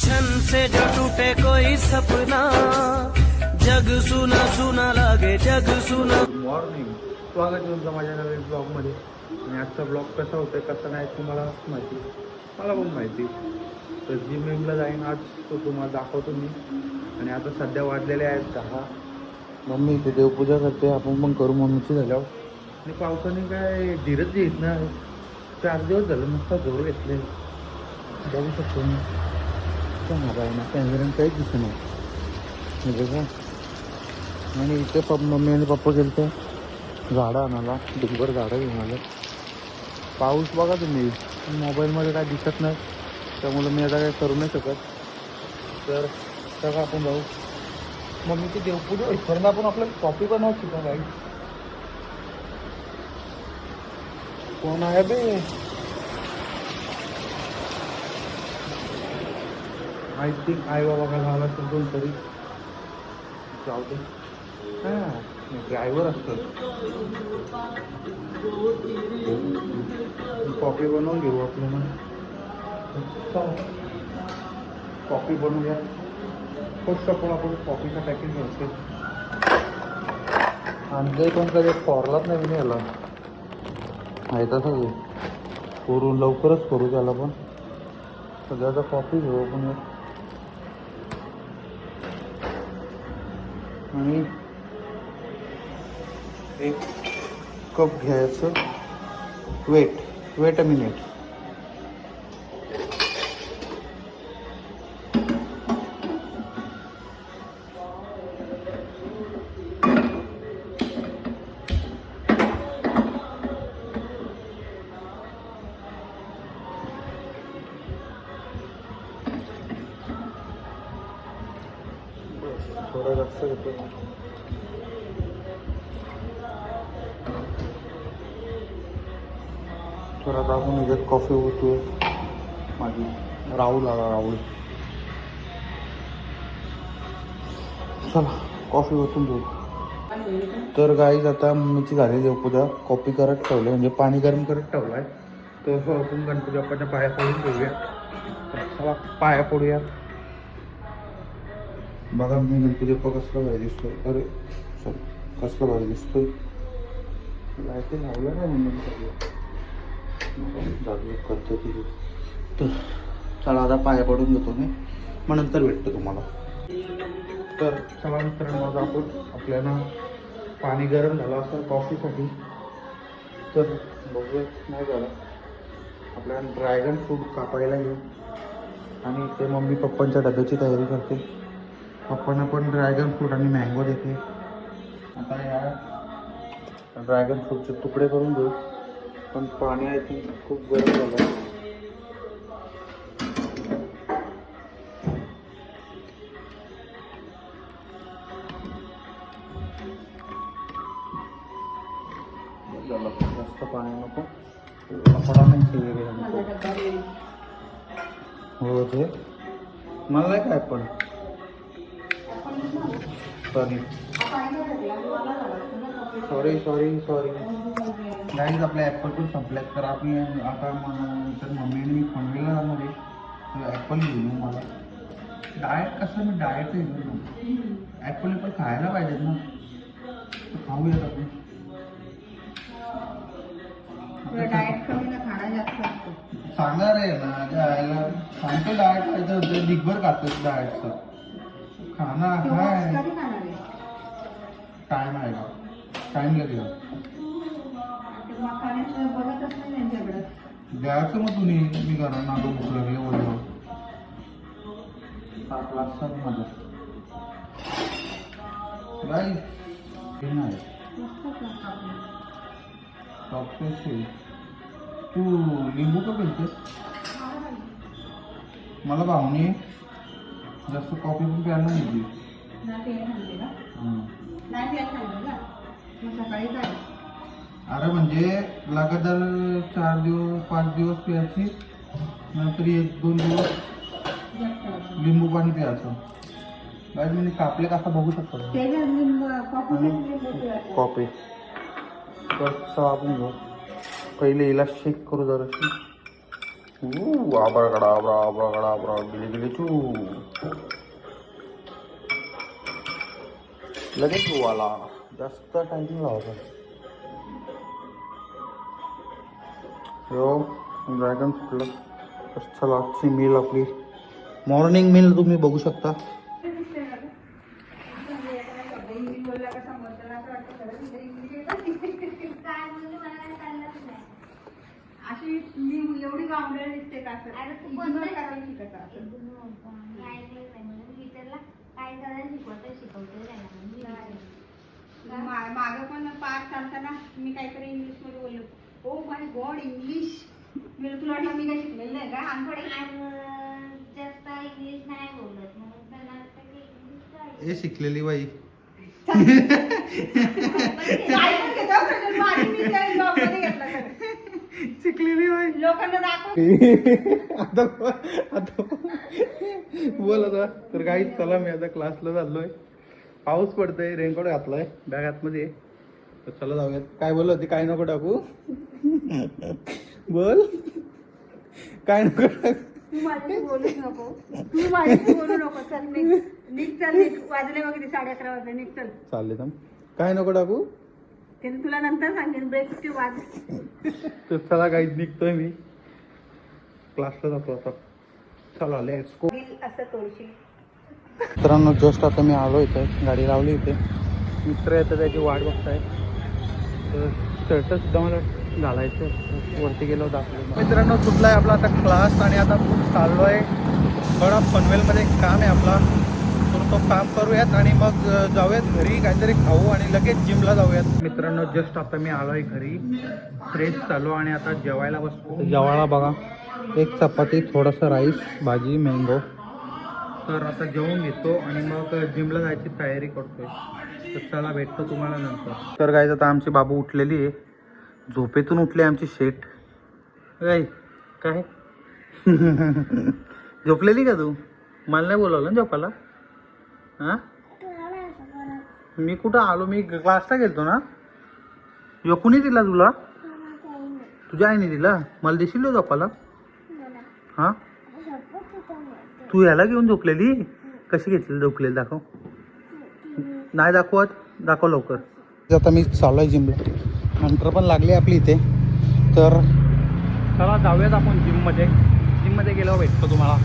छन से जो टूटे कोई सपना, जग सुना सुना लागे जग सुना। गुड मॉर्निंग, स्वागत आहे तुमचं माझ्या नवीन ब्लॉगमध्ये. आणि आजचा ब्लॉग कसा होतोय कसा नाही तुम्हाला माहिती, मला पण माहिती. तर जिमला जाईन आज, तो तुम्हाला दाखवतो मी. आणि आता सध्या वाजलेले आहेत 10. मम्मी इथे देवपूजा करते, आपण पण करू मम्मीची झाल्यावर. आणि पावसाने काय धीरच घेत ना, 4 दिवस झालं नुसता जोर घेतले. बघू शकतो मी आहे ना कॅमेऱ्यानं काहीच दिसत नाही बघा. आणि इथे मम्मी आणि पप्पा गेले तर झाडं आणायला, डुंगर झाडं घेऊन आलं. पाऊस बघा तुम्ही, मोबाईलमध्ये काय दिसत नाही त्यामुळे मी आता काय करू नाही शकत. तर सगळं आपण जाऊ मम्मीची देवपूजा इथपर्यंत. आपण आपल्याला कॉफी बनवायची का काही. कोण आहे बे, आय थिंक आई बाबा का झाला असेल कोणतरी. जाऊ दे, हां ड्रायव्हर असतो. कॉफी बनवून घेऊ आपल्याला. कॉफी बनवूया. फर्स्ट ऑफ ऑल आपण कॉफीचा पॅकेट घ्यायचं. आणखी पण कधी फॉरलाच नाही मी याला आहे तसं करून लवकरच करू त्याला. पण सध्याचा कॉफी घेऊ आपण. आणि एक कप घ्यायचं. Weight a minute. थोडा जास्त घेतो. थोडा दाबून याच्यात कॉफी होतो माझी. राहुल आला, राहुल. चला कॉफी ओतून घेऊ. तर गाईज आता मम्मीची झाली देवपूजा. कॉफी करत ठेवले, म्हणजे पाणी गरम करत ठेवलं आहे. तर आपण गणपती बाप्पाच्या पाया पडून घेऊया. चला पाया पडूया. बघा मी गणपती बाप्पा कसला भारी दिसतोय. अरे सॉरी, कसला भारी दिसतोय. लाईटिंग लावलं नाही म्हणून जागी करतो तिथे. तर चला आता पाया पडून घेतो मी, मग नंतर भेटतो तुम्हाला. तर चला मित्रांनो, आज आपण आपल्याला पाणी गरम झालं असेल कॉफीसाठी. तर बघूया नाही झालं. आपल्याला ड्रॅगन फ्रूट कापायला घेऊ. आणि ते मम्मी पप्पांच्या डब्याची तयारी करते. पप्पांना पण ड्रॅगन फ्रूट आणि मँगो देते. आता या ड्रॅगन फ्रूटचे तुकडे करून घेऊ. पण पाणी आहे ते खूप गरम झालं. जास्त पाणी नको. कपडा नाही हो ते मला नाही काय. पण सॉरी गाईज, आपल्या ॲपल पण संपल्यात. तर आपण आता तर मम्मीने मी पनवेलला जाणार आहे. तर ॲपल घेऊन मला डाएट कसं, मी डाएट घेऊन ॲपल पण खायला पाहिजे ना. तर खाऊयात आपण. सांगणार आहे ना जायला, सांगतो डाएट खायचं. दिग्भर खातं डाएटचं खाणं हाय. टाइम आहे का, टाइम लागेल द्यायचं. मग तुम्ही मी करा नागो भूक लागली बोललो. 7 वाजता माझं नाही तू लिंबू का पिलतेस. मला भावनी जास्त कॉफी पण प्यायला नाही. अरे म्हणजे लगातार 4 दिवस 5 दिवस प्यायची, नंतर 1-2 दिवस लिंबू पाणी प्यायचं. बाय मी कापले कसा बघू शकतो. कॉफी तर आपण घेऊ. पहिले हिला शेक करू जराशी. आबराकडा आबरा आबराकडा आबरा गिली गिली चू लगेच गोवाला जास्त टाइम लावतो. ड्रॅगन फ्रूट चला आजची मील आपली मॉर्निंग मील तुम्ही बघू शकता. अशी मी एवढी गावंढळ दिसते का असं इग्नोर करायला शिकत असं मागं पण पाठ चालताना मी काहीतरी इंग्लिश मध्ये बोललो. ओ माय गॉड इंग्लिश मी तुला वाटलं मी काही शिकलेलं नाही का अनपढ जास्त इंग्लिश नाही बोलत म्हणून त्यांना वाटतं की इंग्लिश काय हे शिकलेली बाई शिकलेली बाई लोकांना दाखव आता बोल आता. तर काही चला मी आता क्लासला चाललोय. पाऊस पडतोय रेनकोट घातलाय बॅग आतमध्ये. तर चला जाऊयात. काय बोलत होती काय नको टाकू बोल काय नको टाकू. तू माझ्याशी बोलूच नको तू माझ्याशी बोलू नको. चल निघ चल निघ वाजले वगैरे 11:30 वाजले निघ चल. चालले तर काय नको टाकू. ते तुला नंतर सांगेन ब्रेक टू वाज. तर चला काही निघतोय मी क्लासला जातो आता. चला लेट्स गो. असं तोडशील. मित्रांनो जस्ट आता मी आलो इथे गाडी लावली इथे. मित्र येतं त्याची वाट बघताय. तर शर्ट सुद्धा मला घालायचं वरती गेलो दाखवलं. मित्रांनो सुटलाय आपला आता क्लास आणि आता चाललो आहे थोडा पनवेलमध्ये काम आहे आपला. तर तो काम करूयात आणि मग जाऊयात घरी काहीतरी खाऊ आणि लगेच जिमला जाऊयात. मित्रांनो जस्ट आता मी आलो आहे घरी फ्रेश चालू आणि आता जेवायला बसतो. जेवायला बघा एक चपाती थोडंसं राईस भाजी मँगो. तर आता जेवून घेतो आणि मग जिमला जायची तयारी करतोय. तर चला भेटतो तुम्हाला नंतर. तर काय आता आमची बाबू उठलेली आहे. झोपेतून उठले आमची शेट. काय झोपलेली का तू. मला नाही बोलावलं ना झोपाला. हां मी कुठं आलो मी क्लासला गेलतो ना. यो कुणी दिला तुला. तुझ्या आईने दिला. मला देशील झोपाला. हां तू याला घेऊन झोपलेली. कशी घेतली झोपलेली दाखव. नाही दाखवत दाखव लवकर. आता मी चालू आहे जिमला. नंतर पण लागली आपली इथे. तर चला जाऊयात आपण जिममध्ये. जिममध्ये गेल्यावर भेटतो तुम्हाला.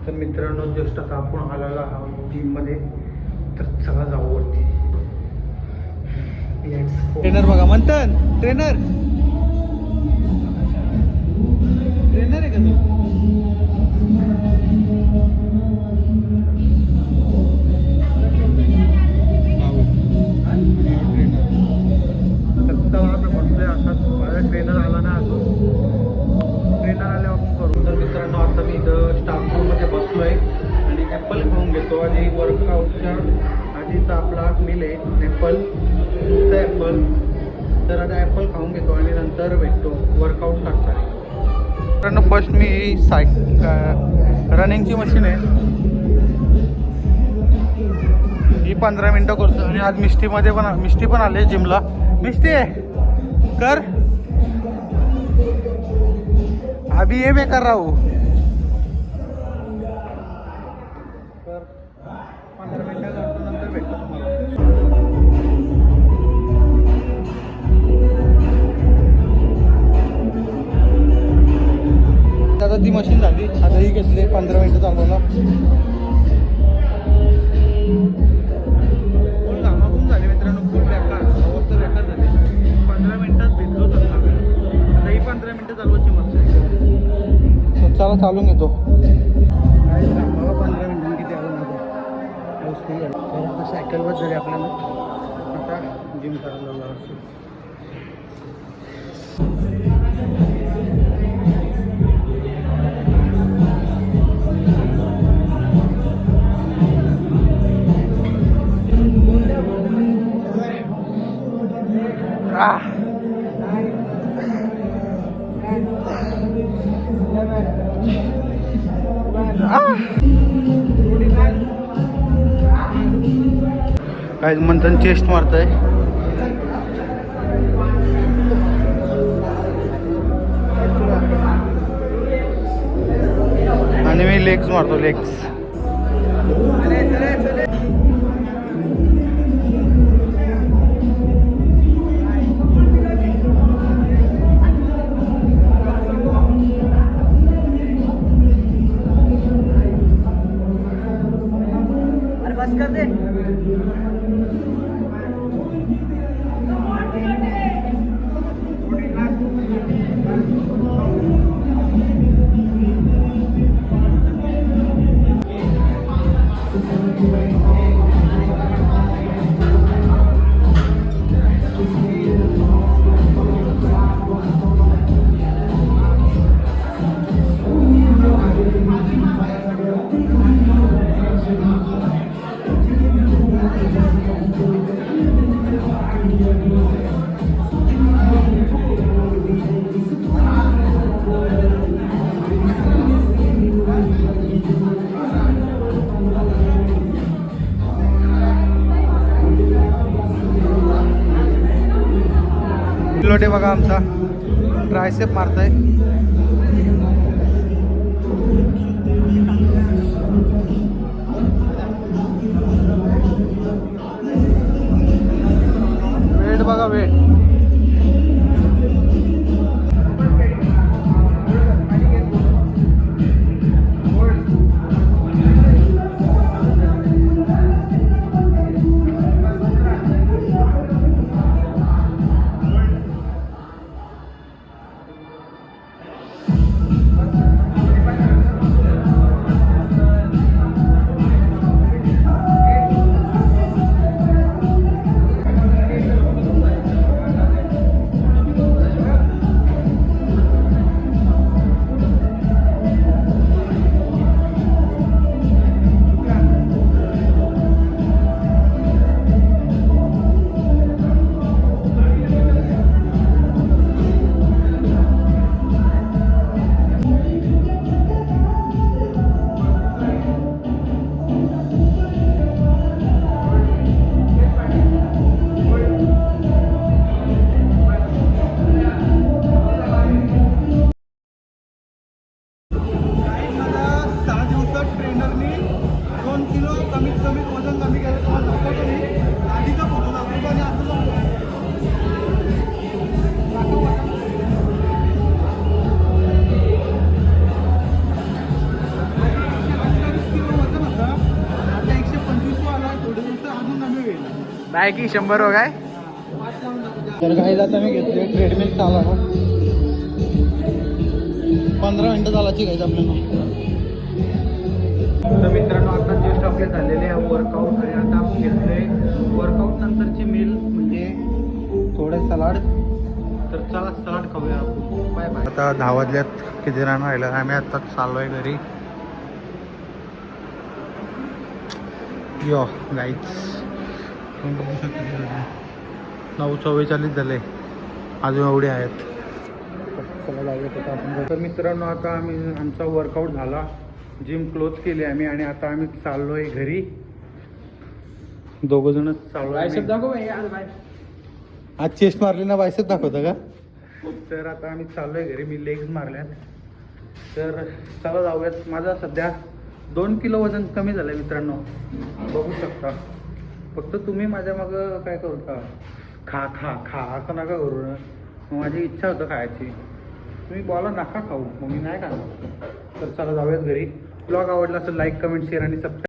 तर मित्रांनो जस्ट आता आपण आलेला आहोत जिममध्ये. तर चला जाऊ वरती. ट्रेनर बघा मंथन. ट्रेनर ट्रेनर आहे का तू. ट्रेनर आला ना अजून. ट्रेनर आल्यावर आपण करू. तर मित्रांनो आता मी इथं स्टाफ रूममध्ये बसलो आहे आणि ॲपल खाऊन घेतो. आणि वर्कआउटच्या आधीचा आपला मील आहे ॲपल नुसतं ॲपल. तर आता ॲपल खाऊन घेतो आणि नंतर भेटतो वर्कआउट करता. मित्रांनो फर्स्ट मी रनिंगची मशीन आहे ही 15 मिनटं करतो. आणि आज मिष्टी पण आली जिमला. मिष्टी आहे कर अभी ये मैं कर रहा हूँ. तर 15 मिनटं करतो नंतर भेटतो तुम्हाला. आता ती मशीन झाली. आता ही घेतली 15 मिनटं चालवला. फुल घामाघूम झाले मित्रांनो. फुल बेकार अवस्था बेकार झाली. 15 मिनटात भेटलो तर आता ही 15 मिनटं चालवायची मस्त आहे. चला चालून घेतो. काय सांगा 15 मिनिटांनी किती आलो माझं. तर आता सायकलवर झाली आपल्याला. आता जिम करायला लागतो. काय म्हणतात चेस्ट मारताय. लेग्स मारतो लेग्स. लोटे बघा आमचा ट्रायसेप मारताय. वेट बघा वेट. काय की 100 हो काय. तर गाईला आता मी घेतले ट्रेडमिल चालवा 15 मिनिटं चालायची गाईच आपल्याला. तर मित्रांनो आता जस्ट आपले झालेले आहे वर्कआउट आणि आता आपण घेतले वर्कआउट नंतरची मील म्हणजे थोडे सलाड. तर चला सलाड खाऊया आपण. Bye bye. आता 10 वाजल्यात किती रान राहिलं आम्ही आता चाललो आहे घरी. यो गाईच 9:44 झाले अजून एवढे आहेत. चला जाऊयात आता आपण. तर मित्रांनो आता आम्ही आमचा वर्कआउट झाला जिम क्लोज केली आम्ही आणि आता आम्ही चाललो आहे घरी. दोघंजणच चाललो आहे. आज चेस्ट मारली ना बायसेप दाखवतं का. तर आता आम्ही चाललो आहे घरी. मी लेग्स मारल्यात. तर चला जाऊयात. माझा सध्या 2 किलो वजन कमी झालं आहे मित्रांनो बघू शकता. फक्त तुम्ही माझ्या मागं काय करू का खा खा खा असं नका करू ना. मग माझी इच्छा होतं खायची. तुम्ही बोला नका खाऊ मग मी नाही खाणार. तर चला जाऊयात घरी. ब्लॉग आवडला असेल लाईक कमेंट शेअर आणि सबस्क्राईब.